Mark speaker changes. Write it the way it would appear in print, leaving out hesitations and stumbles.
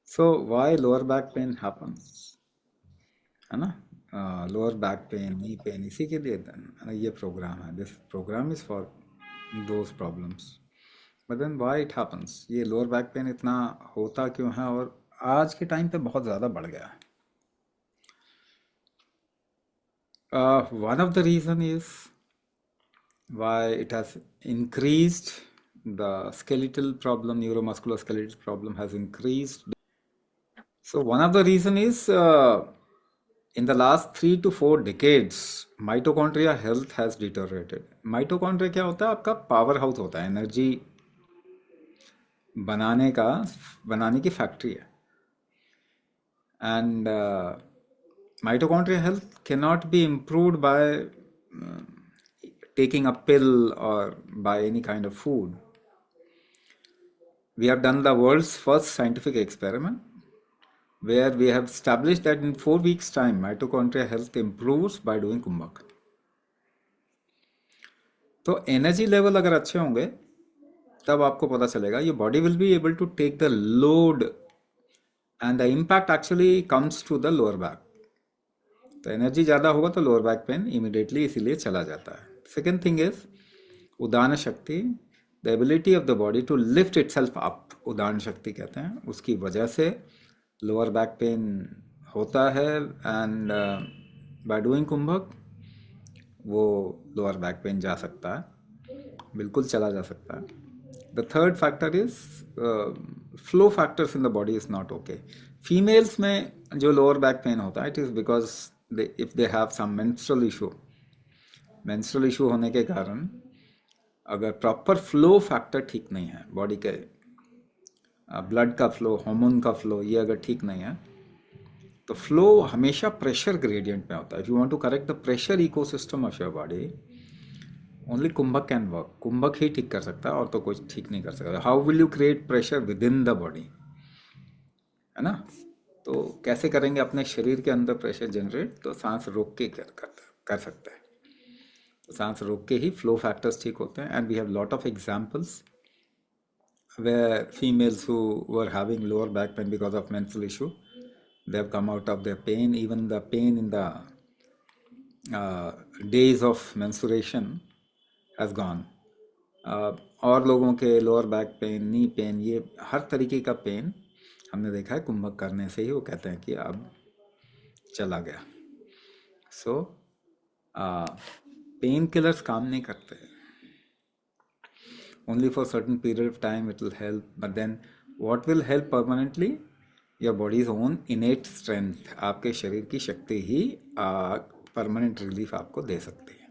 Speaker 1: So why lower back pain happens, है ना? Lower back pain, knee pain, इसी के लिए ये प्रोग्राम है. This program is for those problems. But then why it happens, ये लोअर बैक पेन इतना होता क्यों है, और आज के टाइम पे बहुत ज़्यादा बढ़ गया है. One of the reason is why it has increased. The skeletal problem, neuromuscular skeletal problem has increased. So one of the reason is in the last 3 to 4 decades, mitochondria health has deteriorated. Mitochondria क्या होता है? आपका power house होता है, energy बनाने का, बनाने की फैक्ट्री है. And mitochondria health cannot be improved by taking a pill or by any kind of food. We have done the world's first scientific experiment where we have established that in 4 weeks' time, mitochondria health improves by doing kumbhak. तो energy level अगर अच्छे होंगे तब आपको पता चलेगा your body will be able to take the load, and the impact actually comes to the lower back. तो energy ज़्यादा होगा तो लोअर बैक पेन इमिडिएटली इसीलिए चला जाता है. सेकेंड थिंग इज उदान शक्ति, the ability of the body to lift itself up, उदान शक्ति कहते हैं. उसकी वजह से लोअर बैक पेन होता है, एंड बाय डूइंग कुंभक वो लोअर बैक पेन जा सकता है, बिल्कुल चला जा सकता है. The third factor is flow factors in the body is not okay. Females में जो लोअर बैक पेन होता है, it is because if they have some menstrual issue होने के कारण अगर प्रॉपर फ्लो फैक्टर ठीक नहीं है बॉडी के, ब्लड का फ्लो, हार्मोन का फ्लो, ये अगर ठीक नहीं है तो फ्लो हमेशा प्रेशर ग्रेडियंट में होता है. If you want to correct the pressure ecosystem of your body, only kumbhak can work. कुंभक ही ठीक कर सकता है और तो कोई ठीक नहीं कर सकता. How will you create pressure with in the body, है ना? तो कैसे करेंगे अपने शरीर के अंदर प्रेशर जनरेट? तो सांस रोक के कर सकते हैं. तो सांस रोक के ही फ्लो फैक्टर्स ठीक होते हैं. And we have lot of examples where females who were having lower back pain because of menstrual issue, they have come out of their pain. Even the pain in the days of menstruation has gone. और लोगों के lower back pain, knee pen, ये हर तरीके का pen हमने देखा है कुंभक करने से ही वो कहते हैं कि अब चला गया. सो पेन किलर्स काम नहीं करते. Only for certain period of time it will help, but then what will help permanently? Your body's own innate strength. आपके शरीर की शक्ति ही परमानेंट रिलीफ आपको दे सकती है.